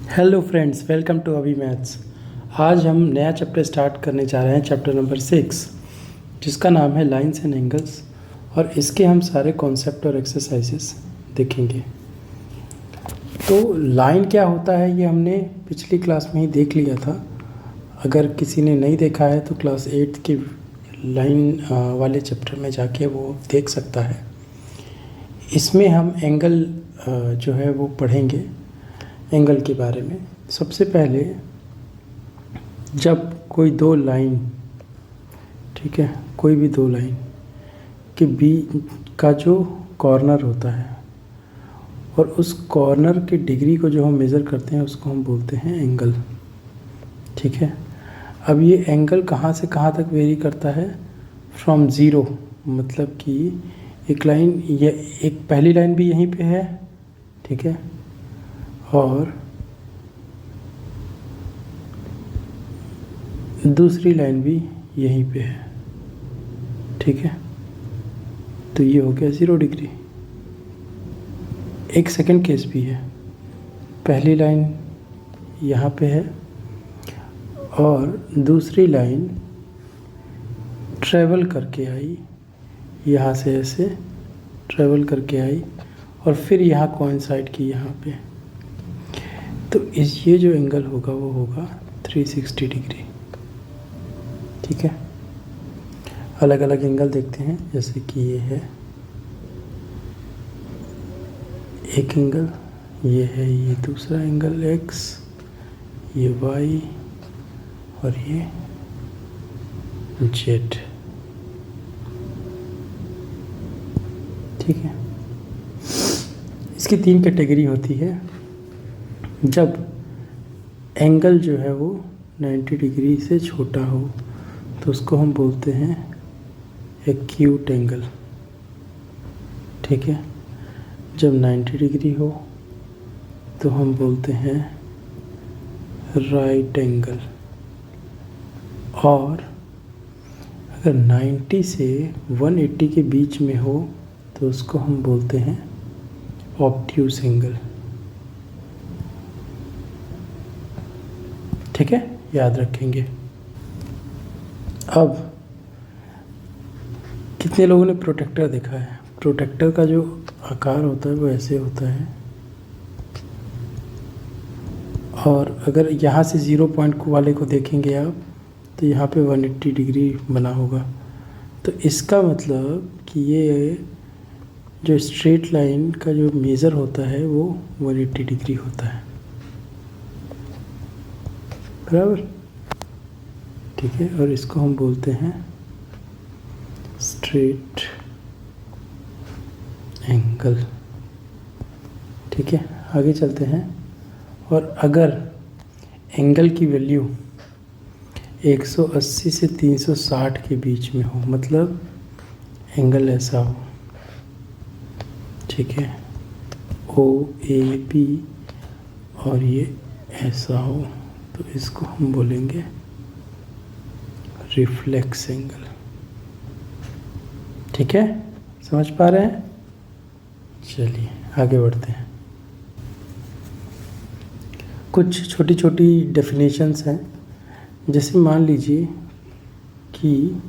Hello friends, welcome to अभी maths. आज हम नया चैप्टर स्टार्ट करने जा रहे हैं, चैप्टर नंबर 6, जिसका नाम है लाइंस एंड एंगल्स। और इसके हम सारे कॉन्सेप्ट और एक्सरसाइजेस देखेंगे। तो लाइन क्या होता है ये हमने पिछली क्लास में ही देख लिया था। अगर किसी ने नहीं देखा है तो क्लास 8 के लाइन वाले चैप्टर में जाके वो देख सकता है। इसमें हम एंगल जो है वो पढ़ेंगे, एंगल के बारे में। सबसे पहले जब कोई दो लाइन, ठीक है, कोई भी दो लाइन के बीच का जो कॉर्नर होता है और उस कॉर्नर के डिग्री को जो हम मेज़र करते हैं उसको हम बोलते हैं एंगल। ठीक है, अब ये एंगल कहाँ से कहाँ तक वेरी करता है? फ्रॉम ज़ीरो, मतलब कि एक लाइन, ये एक पहली लाइन भी यहीं पे है, ठीक है, और दूसरी लाइन भी यहीं पे है, ठीक है। तो ये हो गया 0 डिग्री। एक सेकंड केस भी है, पहली लाइन यहाँ पे है और दूसरी लाइन ट्रैवल करके आई, यहाँ से ऐसे ट्रैवल करके आई और फिर यहाँ कोइंसाइड की यहाँ पे। तो ये जो एंगल होगा वो होगा 360 डिग्री। ठीक है, अलग अलग एंगल देखते हैं। जैसे कि ये है एक एंगल, ये है ये दूसरा एंगल x, ये y और ये z। ठीक है, इसकी 3 कैटेगरी होती है। जब एंगल जो है वो 90 डिग्री से छोटा हो तो उसको हम बोलते हैं एक्यूट एंगल। ठीक है, जब 90 डिग्री हो तो हम बोलते हैं राइट एंगल। और अगर 90 से 180 के बीच में हो तो उसको हम बोलते हैं ऑब्ट्यूस एंगल। ठीक है, याद रखेंगे। अब कितने लोगों ने प्रोटेक्टर देखा है? प्रोटेक्टर का जो आकार होता है वो ऐसे होता है, और अगर यहाँ से 0 पॉइंट वाले को देखेंगे आप तो यहाँ पे 180 डिग्री बना होगा। तो इसका मतलब कि ये जो स्ट्रेट लाइन का जो मेज़र होता है वो 180 डिग्री होता है, बराबर। ठीक है, और इसको हम बोलते हैं स्ट्रेट एंगल। ठीक है, आगे चलते हैं। और अगर एंगल की वैल्यू 180 से 360 के बीच में हो, मतलब एंगल ऐसा हो, ठीक है, OAB, और ये ऐसा हो, तो इसको हम बोलेंगे रिफ्लेक्स एंगल। ठीक है, समझ पा रहे हैं? चलिए आगे बढ़ते हैं। कुछ छोटी छोटी डेफिनेशंस हैं। जैसे मान लीजिए कि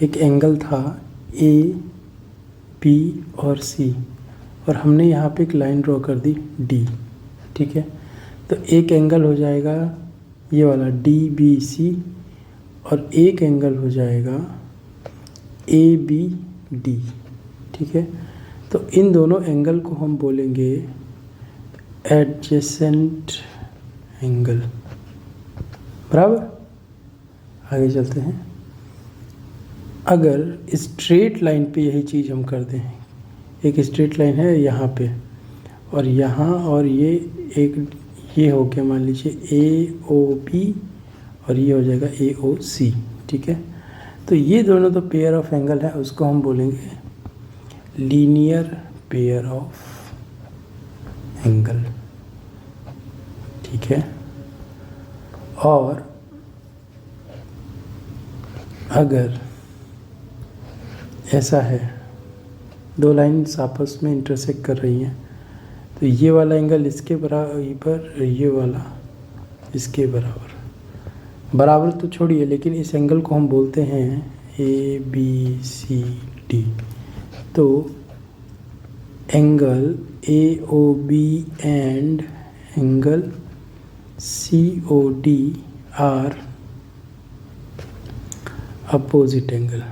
एक एंगल था AB और C, और हमने यहाँ पे एक लाइन ड्रॉ कर दी D। ठीक है, तो एक एंगल हो जाएगा ये वाला DBC, और एक एंगल हो जाएगा ABD। ठीक है, तो इन दोनों एंगल को हम बोलेंगे एडजेसेंट एंगल, बराबर। आगे चलते हैं। अगर स्ट्रेट लाइन पे यही चीज़ हम कर दें, एक स्ट्रेट लाइन है यहाँ पे और यहाँ, और ये एक, ये हो गया मान लीजिए AOB, और ये हो जाएगा AOC। ठीक है, तो ये दोनों तो पेयर ऑफ एंगल है, उसको हम बोलेंगे लीनियर पेयर ऑफ एंगल। ठीक है, और अगर ऐसा है, दो लाइन्स आपस में इंटरसेक्ट कर रही हैं, तो ये वाला एंगल इसके बराबर, ये वाला इसके बराबर। बराबर तो छोड़िए, लेकिन इस एंगल को हम बोलते हैं ABCD। तो angle AOB and angle COD are opposite angle.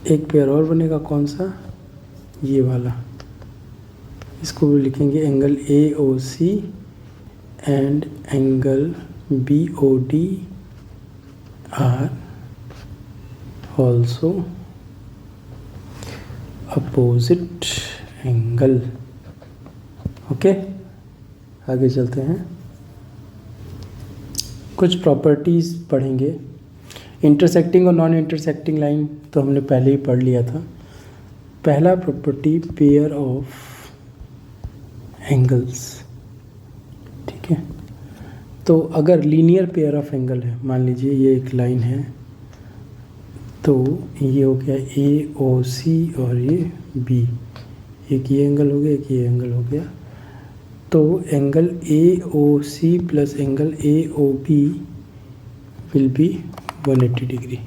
एक पेयर और बनेगा, कौन सा? ये वाला। इसको भी लिखेंगे angle AOC and angle BOD are also opposite angle. Okay, आगे चलते हैं, कुछ प्रॉपर्टीज़ पढ़ेंगे। इंटरसेक्टिंग और नॉन इंटरसेक्टिंग लाइन तो हमने पहले ही पढ़ लिया था। पहला प्रॉपर्टी, पेयर ऑफ एंगल्स। ठीक है, तो अगर लीनियर पेयर ऑफ एंगल है, मान लीजिए ये एक लाइन है, तो ये हो गया AOC और ये B, एक ये एंगल हो गया, एक ये एंगल हो गया। तो angle AOC plus angle AOB will be 180 degree.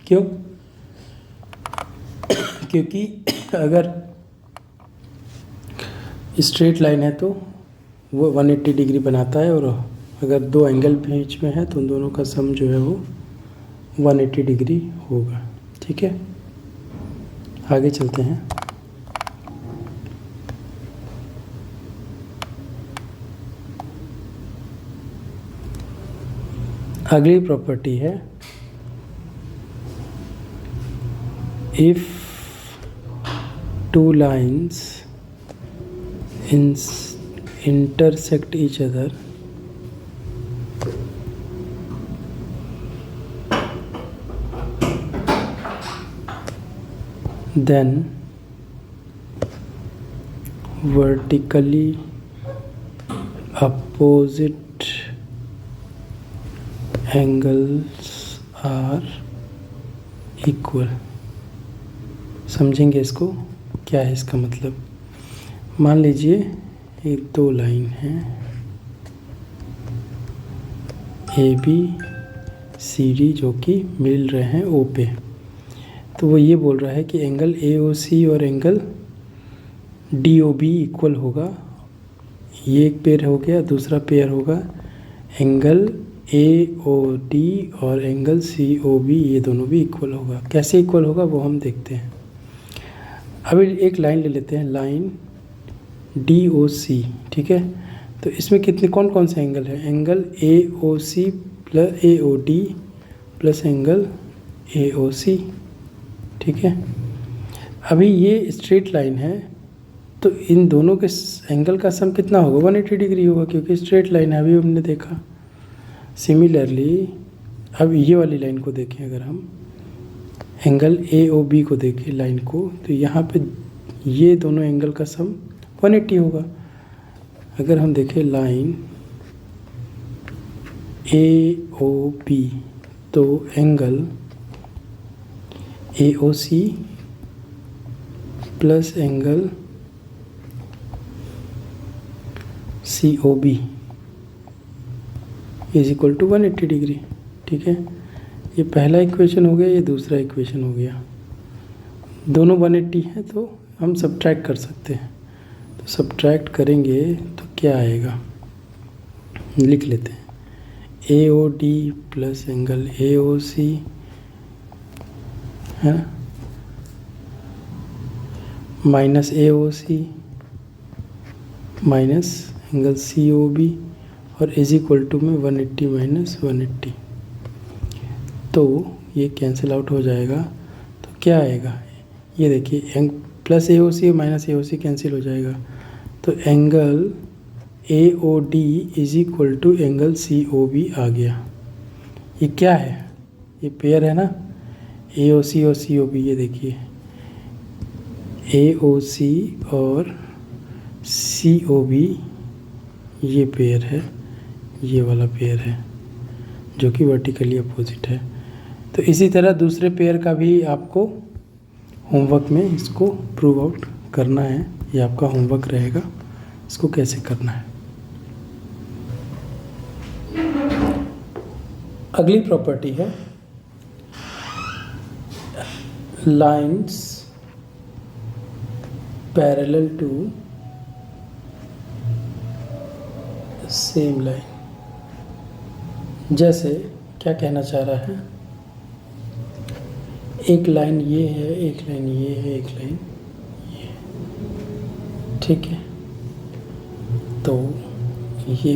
क्यों? क्योंकि अगर स्ट्रेट लाइन है तो वो 180 डिग्री बनाता है, और अगर दो एंगल बीच में है तो उन दोनों का सम जो है वो 180 डिग्री होगा। ठीक है, आगे चलते हैं। अगली प्रॉपर्टी है, if two lines intersect each other, then vertically opposite angles are equal। समझेंगे इसको, क्या है इसका मतलब? मान लीजिए एक दो लाइन है ABCD जो कि मिल रहे हैं O पे, तो वो ये बोल रहा है कि एंगल AOC और एंगल DOB इक्वल होगा। ये एक पेयर हो गया, दूसरा पेयर होगा एंगल AOD और एंगल COB, ये दोनों भी इक्वल होगा। कैसे इक्वल होगा वो हम देखते हैं। अभी एक लाइन ले लेते हैं, लाइन DOC। ठीक है, तो इसमें कितने कौन कौन से एंगल है? Angle AOC plus AOD plus angle AOC। ठीक है, अभी ये स्ट्रेट लाइन है, तो इन दोनों के एंगल का सम कितना होगा? 180 डिग्री होगा, क्योंकि स्ट्रेट लाइन है, अभी हमने देखा। सिमिलरली अब ये वाली लाइन को देखें, अगर हम एंगल AOB को देखें लाइन को, तो यहाँ पे ये दोनों एंगल का सम 180 होगा। अगर हम देखें लाइन AOB, तो angle AOC plus angle COB is equal to 180 degree. ठीक है, ये पहला इक्वेशन हो गया, ये दूसरा इक्वेशन हो गया। दोनों 180 हैं तो हम सब्ट्रैक्ट कर सकते हैं। तो सब्ट्रैक्ट करेंगे तो क्या आएगा, लिख लेते हैं। AOD प्लस एंगल AOC है ना, minus AOC minus angle COB और इज इक्वल टू में 180 माइनस 180, तो ये कैंसिल आउट हो जाएगा। तो क्या आएगा, ये देखिए, प्लस AOC और माइनस AOC कैंसिल हो जाएगा, तो angle AOD is equal to angle COB आ गया। ये क्या है, ये पेयर है ना, AOC और COB। ये देखिए AOC और COB ये पेयर है, ये वाला पेयर है जो कि वर्टिकली अपोजिट है। तो इसी तरह दूसरे पेयर का भी आपको होमवर्क में इसको प्रूव आउट करना है, ये आपका होमवर्क रहेगा, इसको कैसे करना है। अगली प्रॉपर्टी है lines parallel to same line. जैसे क्या कहना चाह रहा है, एक लाइन ये है, एक लाइन ये है, एक लाइन ये है, ठीक है। तो ये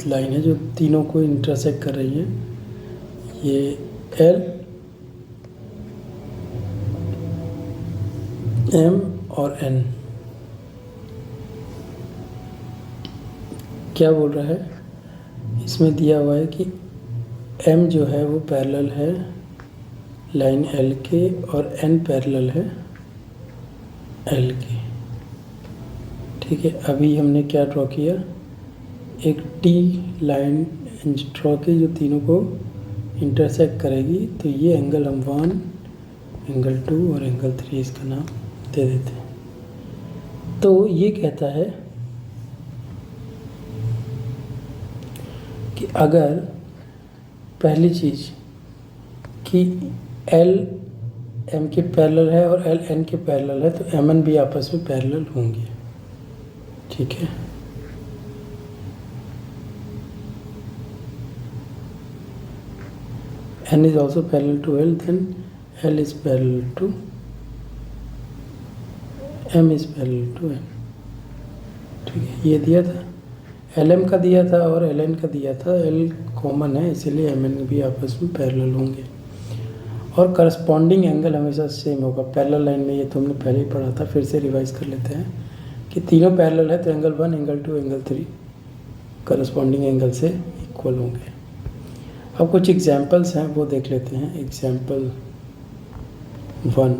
लाइन है जो तीनों को इंटरसेक्ट कर रही है, ये एल एम और एन। क्या बोल रहा है, इसमें दिया हुआ है कि एम जो है वो पैरेलल है लाइन एल के और एन पैरेलल है एल के, ठीक है। अभी हमने क्या ड्रॉ किया, एक टी लाइन ड्रॉ की जो तीनों को इंटरसेक्ट करेगी। तो ये एंगल हम 1, एंगल 2 और एंगल 3 इसका नाम दे देते हैं। तो ये कहता है कि अगर पहली चीज़ कि एल एम के पैरेलल है और एल एन के पैरेलल है, तो एम एन भी आपस में पैरेलल होंगे, ठीक है। n is also parallel to L, then L is parallel to M is parallel to N, ठीक है। ये दिया था, LM का दिया था और LN का दिया था। L कॉमन है इसीलिए MN भी आपस में पैरेलल होंगे और करस्पॉन्डिंग एंगल हमेशा सेम होगा। पैरेलल लाइन में ये तो हमने पहले ही पढ़ा था, फिर से रिवाइज कर लेते हैं कि तीनों पैरेलल है तो angle 1, angle 2, angle 3 corresponding angle से इक्वल होंगे। अब कुछ एग्जाम्पल्स हैं वो देख लेते हैं। एग्जाम्पल 1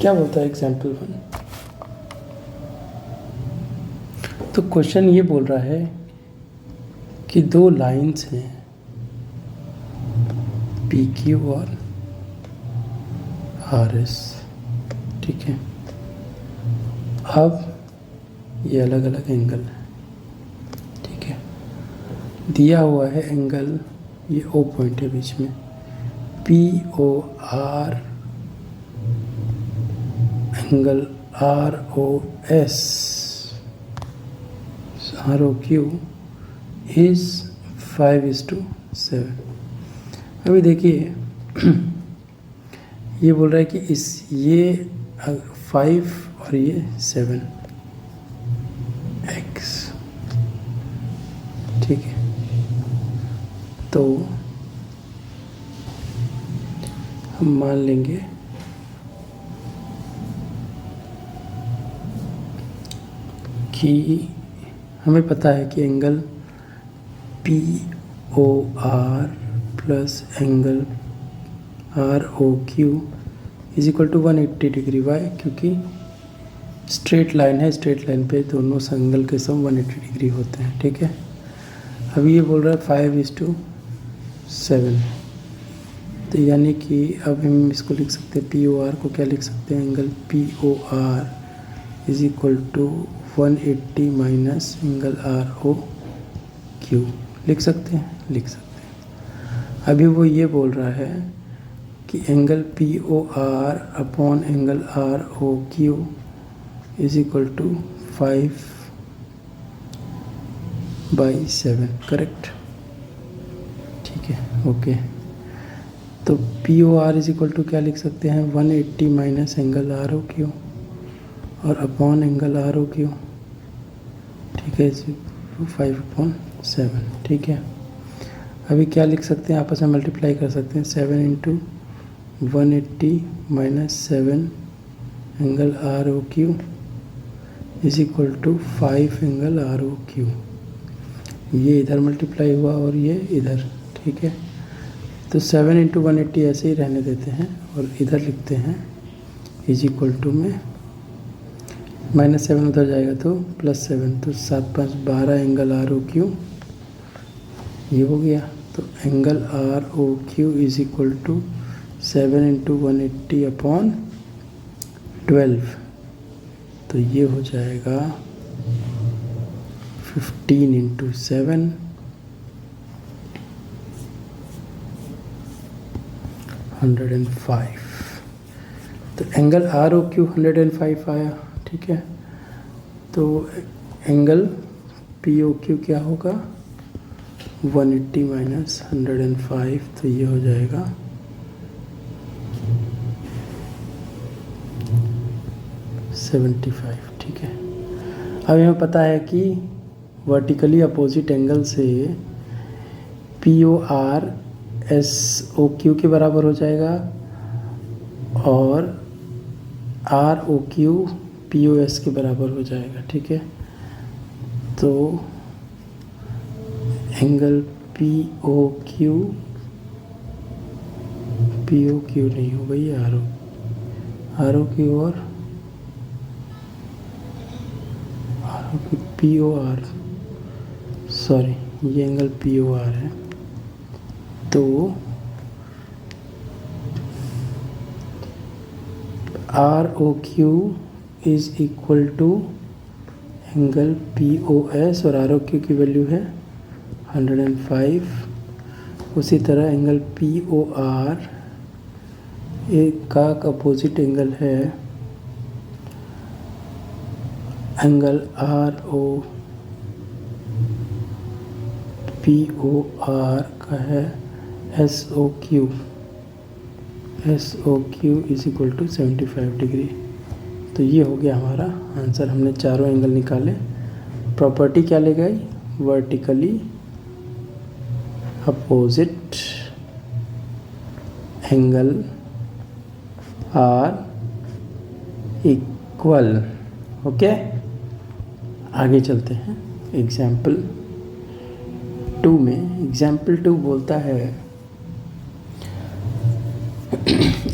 क्या बोलता है, एग्जाम्पल 1 तो क्वेश्चन ये बोल रहा है कि दो लाइंस हैं पी क्यू और आर एस, ठीक है। अब ये अलग अलग एंगल है, ठीक है। दिया हुआ है एंगल, ये ओ पॉइंट है बीच में, P O R, angle R O S, R O Q is 5:7। अभी देखिए ये बोल रहा है कि ये 5 और ये 7 x, ठीक है। तो हम मान लेंगे कि हमें पता है कि angle P O R plus angle R O Q is equal to 180 degree. Why? क्योंकि स्ट्रेट लाइन है, स्ट्रेट लाइन पे दोनों एंगल के सम 180 डिग्री होते हैं, ठीक है। अभी ये बोल रहा है 5:7, तो यानी कि अब हम इसको लिख सकते हैं, पी ओ आर को क्या लिख सकते हैं, angle P O R is equal to 180 minus angle R O Q. लिख सकते हैं, लिख सकते हैं। अभी वो ये बोल रहा है कि angle P O R upon angle R O Q is equal to 5/7, correct, ठीक है, ओके। तो P O R is equal to क्या लिख सकते हैं, 180 minus angle R O Q और upon angle R O Q, ठीक है, 5/7, ठीक है। अभी क्या लिख सकते हैं, आपस में मल्टीप्लाई कर सकते हैं, 7 × 180 minus 7 angle R O Q is equal to 5 angle R O Q. ये इधर मल्टीप्लाई हुआ और ये इधर, ठीक है। तो 7 × 180 ऐसे ही रहने देते हैं और इधर लिखते हैं इज इक्वल टू में -7 उधर जाएगा तो +7, तो 7 × 5 = 12 एंगल आर ओ क्यू, ये हो गया। तो angle R O Q is equal to 7 into 180 upon 12, तो ये हो जाएगा 15 इंटू 7, 105। तो एंगल आर ओ क्यू 105 आया, ठीक है। तो एंगल पी ओ क्यू क्या होगा, 180 माइनस 105, तो ये हो जाएगा 75, ठीक है। अब हमें पता है कि वर्टिकली अपोजिट एंगल से P O R S O Q के बराबर हो जाएगा और R O Q P O S के बराबर हो जाएगा, ठीक है। तो एंगल पी ओ क्यू नहीं होगा, ये आर ओ क्यू और पी ओ आर, सॉरी ये एंगल पी ओ आर है। तो R O Q is equal to angle P O S और आर ओ क्यू की वैल्यू है 105। उसी तरह एंगल पी ओ आर का अपोजिट एंगल है angle R O P O R का है S O Q is equal to 75 degree. तो ये हो गया हमारा आंसर, हमने चारों एंगल निकाले। प्रॉपर्टी क्या ले गई, vertically opposite angle are equal. Okay, आगे चलते हैं एग्जाम्पल 2 में। एग्जाम्पल 2 बोलता है,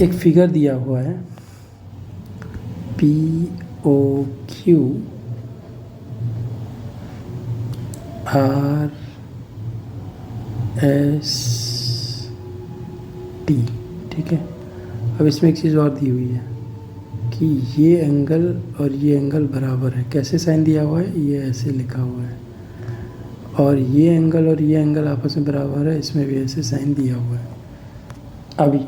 एक फिगर दिया हुआ है P O Q R S T, ठीक है। अब इसमें एक चीज़ और दी हुई है कि ये एंगल और ये एंगल बराबर है। कैसे साइन दिया हुआ है, ये ऐसे लिखा हुआ है। और ये एंगल और ये एंगल आपस में बराबर है, इसमें भी ऐसे साइन दिया हुआ है। अभी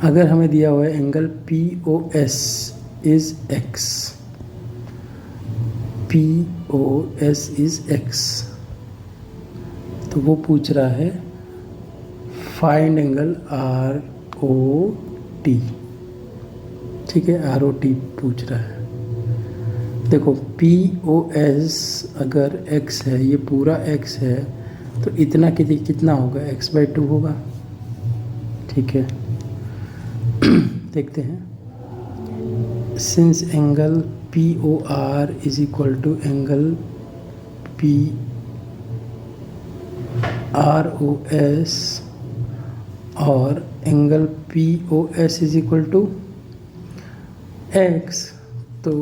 अगर हमें दिया हुआ है angle P O S is x, P O S is x, तो वो पूछ रहा है find angle R O T, ठीक है। आर ओ टी पूछ रहा है। देखो पी ओ एस अगर एक्स है, ये पूरा एक्स है, तो इतना कितना होगा, एक्स बाई 2 होगा, ठीक है। देखते हैं, since angle P O R is equal to angle P R O S और angle P O S is equal to x, तो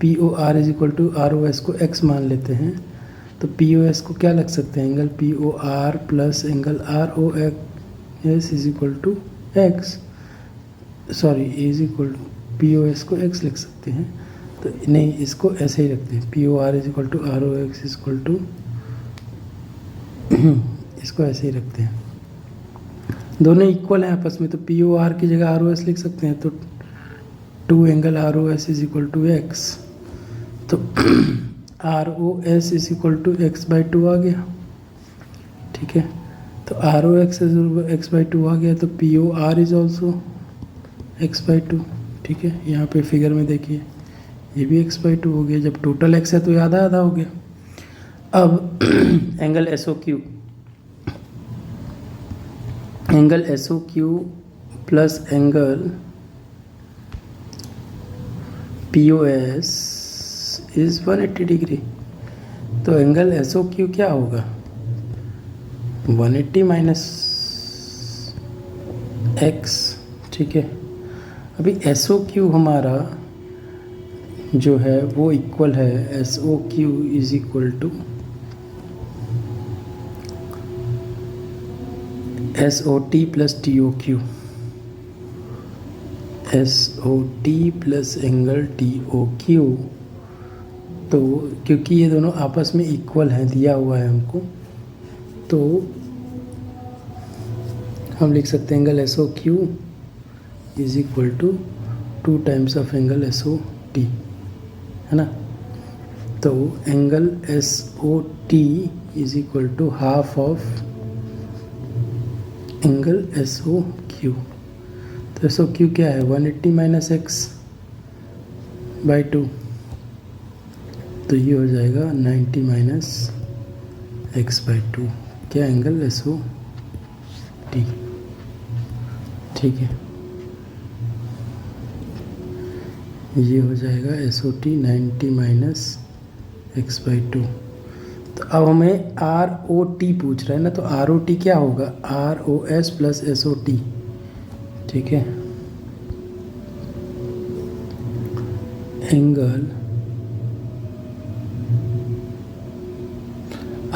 P O R is equal to R O S को x मान लेते हैं। तो P O S को क्या लग सकते हैं, angle P O R plus angle R O S is equal to x, sorry is equal to P O S को एक्स लिख सकते हैं। तो नहीं, इसको ऐसे ही रखते हैं, P O R is equal to R O x is equal to, इसको ऐसे ही रखते हैं। दोनों इक्वल हैं आपस में, तो पी ओ आर की जगह आर ओ एस लिख सकते हैं। तो 2 angle R O S is equal to x, तो R O S is equal to x by 2 आ गया, ठीक है। तो R O x x by 2 आ गया, तो P O R is also x by 2, ठीक है। यहाँ पे फिगर में देखिए, ये भी एक्स बाई 2 हो गया। जब टोटल एक्स है तो ये आधा आधा हो गया। अब angle S O Q, angle S O Q plus angle P O S is 180 degree. तो एंगल एस ओ क्यू क्या होगा, 180 माइनस एक्स, ठीक है। अभी एस ओ क्यू हमारा जो है वो इक्वल है, S O Q is equal to S O T plus T O Q, S O T plus angle T O Q. तो क्योंकि ये दोनों आपस में इक्वल हैं, दिया हुआ है हमको, तो हम लिख सकते हैं angle S O Q is equal to 2 times of angle S O T, है ना। तो angle S O T is equal to half of angle S O Q. तो एस ओ क्यू क्या है, 180 माइनस एक्स बाई 2, तो ये हो जाएगा 90 माइनस एक्स बाई 2, क्या एंगल एस ओ टी। ठीक है, ये हो जाएगा S O T 90 minus x by 2। तो अब हमें आर ओ टी पूछ रहा है ना, तो आर ओ टी क्या होगा, R O S plus S O T. ठीक है, angle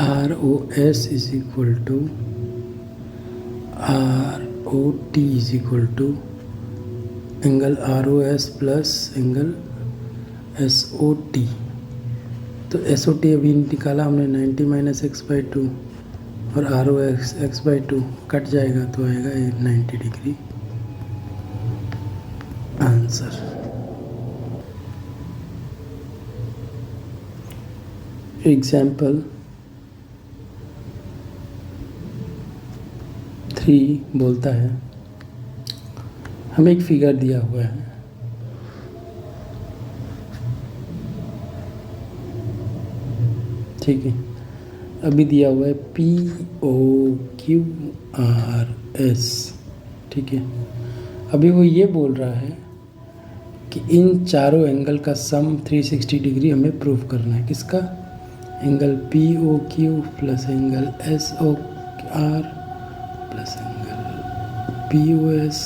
R O S is equal to R O T is equal to angle R O S plus angle S O T. तो S O T अभी निकाला हमने 90 minus x by 2, और R O X by 2 cut जाएगा तो आएगा 90 degree answer. Example 3 बोलता है, हमें एक फिगर दिया हुआ है, ठीक है, अभी दिया हुआ है P O Q R S. ठीक है, अभी वो ये बोल रहा है कि इन चारों एंगल का सम 360 डिग्री हमें प्रूव करना है। किसका, angle P O Q plus angle S O R plus angle P O S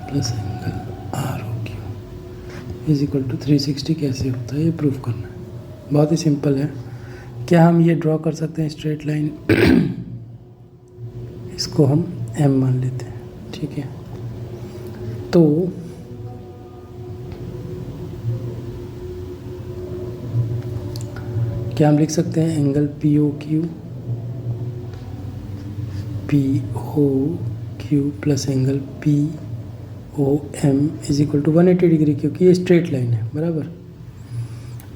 plus angle R O Q is equal to 360 कैसे होता है, ये प्रूफ करना है। बहुत ही सिंपल है। क्या हम ये ड्रॉ कर सकते हैं स्ट्रेट लाइन, इसको हम एम मान लेते हैं। ठीक है, तो क्या हम लिख सकते हैं angle P O Q plus angle P O M is equal to 180 degree, क्योंकि ये स्ट्रेट लाइन है, बराबर।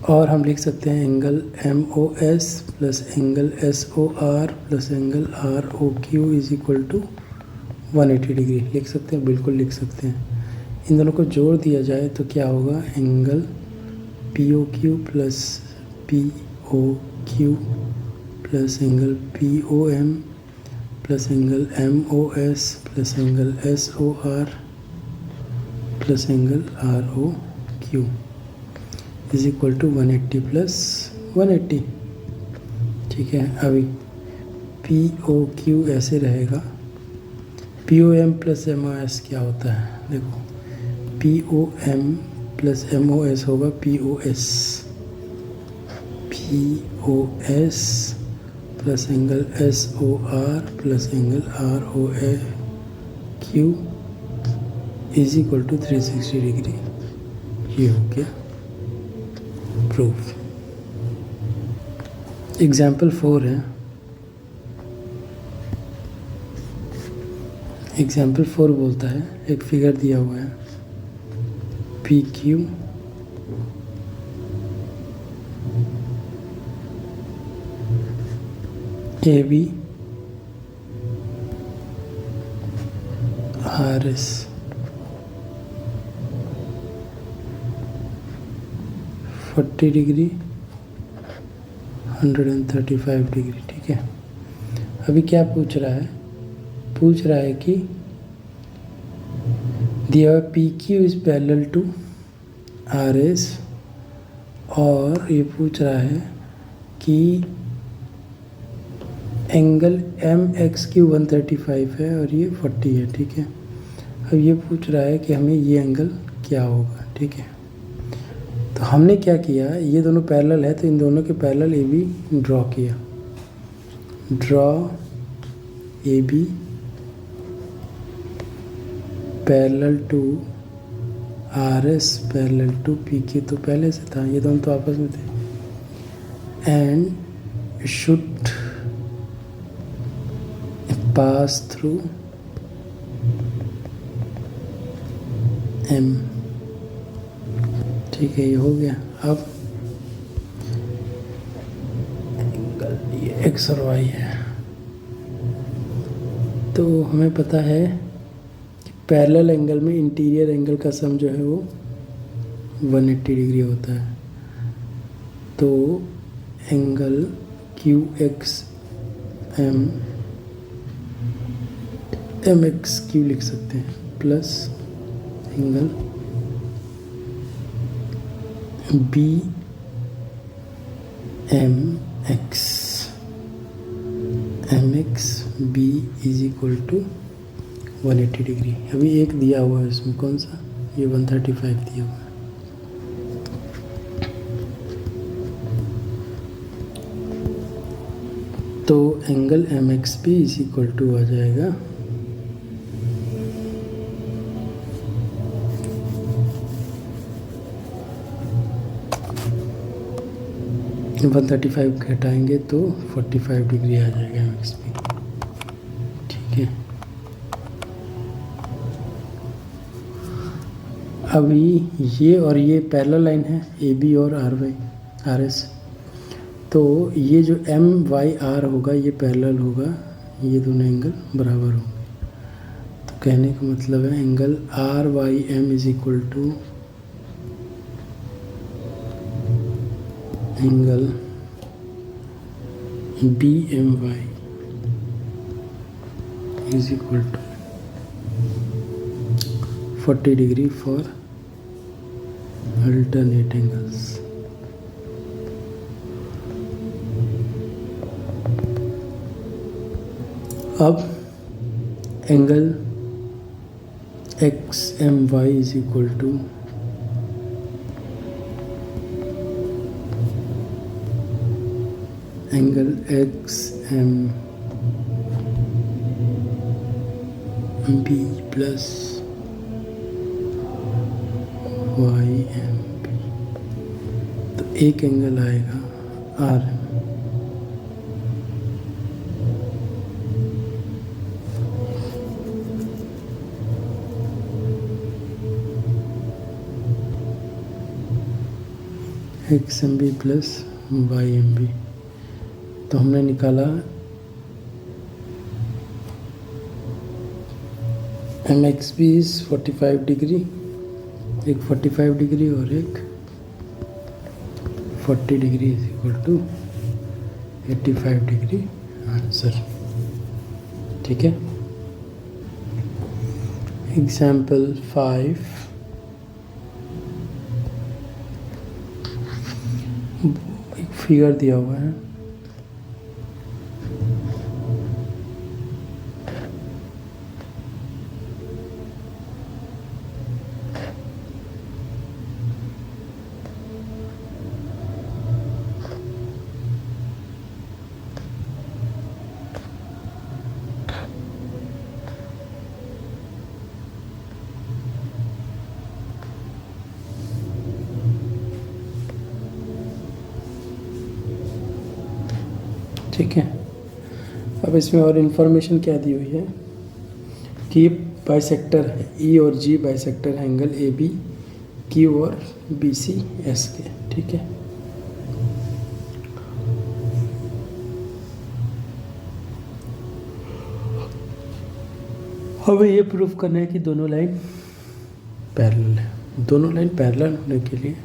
और हम लिख सकते हैं angle M O S plus angle S O R plus angle R O Q is equal to 180 degree. लिख सकते हैं, बिल्कुल लिख सकते हैं। इन दोनों को जोड़ दिया जाए तो क्या होगा, angle P O Q plus P O Q plus angle P O M plus angle M O S plus angle S O R plus angle R O Q is equal to 180 plus 180। ठीक है, अभी P O Q ऐसे रहेगा, P O M plus M O S क्या होता है, देखो P O M plus M O S होगा P O S plus angle S O R plus angle R O A Q is equal to 360 degree. ये हो गया proof. Example 4 है, example 4 बोलता है, एक फिगर दिया हुआ है P Q A B R S 40 degree 135 degree. ठीक है, अभी क्या पूछ रहा है, पूछ रहा है कि दिया हुआ P Q is parallel to R S, और ये पूछ रहा है कि एंगल एम एक्स क्यू 135 है और ये 40 है। ठीक है, अब ये पूछ रहा है कि हमें ये एंगल क्या होगा। ठीक है, तो हमने क्या किया, ये दोनों पैरेलल है तो इन दोनों के पैरेलल ए बी ड्रॉ किया। Draw A B parallel to R S parallel to P Q, तो पहले से था, ये दोनों तो आपस में थे। And should pass through M. ठीक है, ये हो गया। अब ये एक्स और वाई है, तो हमें पता है कि पैरेलल एंगल में इंटीरियर एंगल का सम जो है वो 180 डिग्री होता है। तो angle Q X M M X Q लिख सकते हैं, plus angle B M X B is equal to 180 degree. अभी एक दिया हुआ है इसमें, कौन सा, ये 135 दिया हुआ है। तो angle M X B is equal to आ जाएगा 135 घटाएंगे तो 45 डिग्री आ जाएगा एम एक्स बी। ठीक है, अभी ये और ये पैरेलल लाइन है, ए बी और आर वाई आर एस, तो ये जो एम वाई आर होगा ये पैरेलल होगा, ये दोनों एंगल बराबर होंगे। तो कहने का मतलब है angle R Y M is equal to angle B M Y is equal to 40 degree for alternate angles. अब angle X M Y is equal to angle X M B plus Y M B, तो एक angle आएगा R M. X M B plus Y M B, तो हमने निकाला M X B is 45 degree, एक 45 degree और एक 40 degree is equal to 85 degree answer. ठीक है, एग्जाम्पल 5, एक फिगर दिया हुआ है, ठीक है। अब इसमें और इन्फॉर्मेशन क्या दी हुई है कि बाइसेक्टर है, ई और जी बाइसेक्टर है एंगल ए बी क्यू और बी सी एस के। ठीक है, हमें ये प्रूफ करना है कि दोनों लाइन पैरेलल है। दोनों लाइन पैरेलल होने के लिए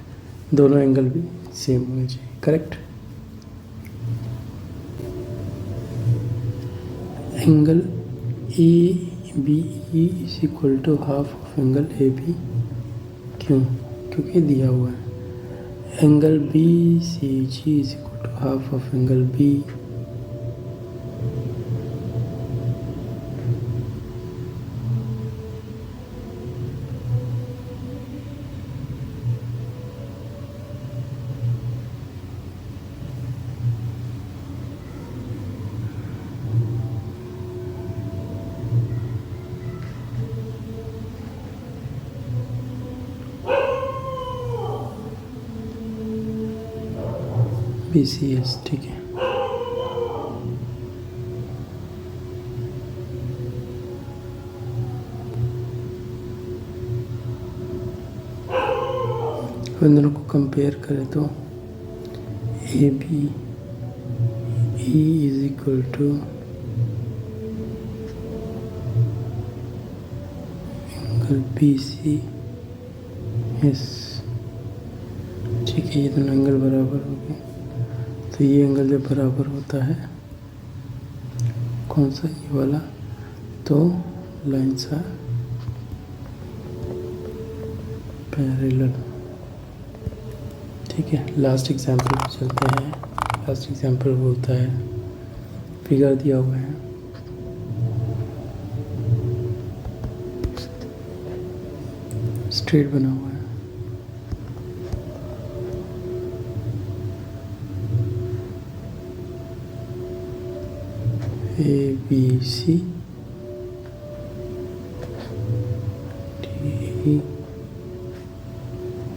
दोनों एंगल भी सेम होने चाहिए, correct. Angle A B is equal to half of angle A B, क्यों, क्योंकि दिया हुआ है। Angle B C G is equal to half of angle B BCS, ठीक है। इन दोनों को कंपेयर करें तो AB E is equal to angle BCS, ठीक है। ये दोनों एंगल बराबर हो गए, तो ये एंगल जब बराबर होता है, कौन सा, ये वाला, तो लाइन्स आर पैरेलल, ठीक है। लास्ट एग्जाम्पल पे चलते हैं। लास्ट एग्जाम्पल बोलता है, फिगर दिया हुआ है, स्ट्रेट बना हुआ है, ABC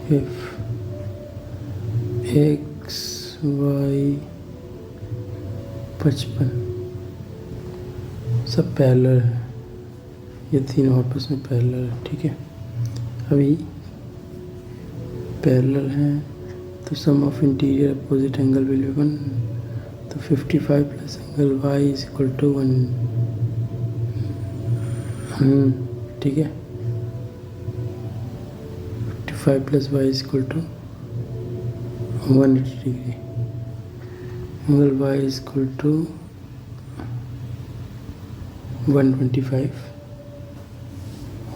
DF XY 55 सब पैरेलल है, ये तीनों आपस में पैरेलल है, ठीक है। अभी पैरेलल हैं तो sum of interior opposite angle will be 1, तो 55 plus angle Y is equal to 1, ठीक है। 55 plus Y is equal to 180 degree, angle Y is equal to 125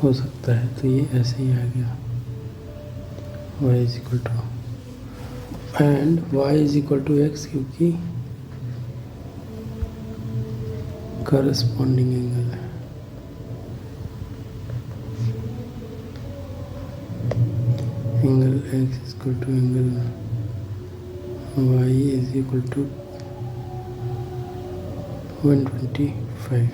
हो सकता है, तो ये ऐसे ही आ गया, Y is equal to, and Y is equal to X, क्योंकि करस्पॉन्डिंग एंगल है, angle X is equal to angle Y is equal to 125।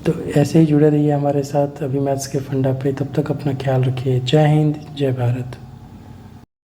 तो ऐसे ही जुड़े रहिए हमारे साथ अभी मैथ्स के फंडा पे। तब तक अपना ख्याल रखिए। जय हिंद, जय भारत।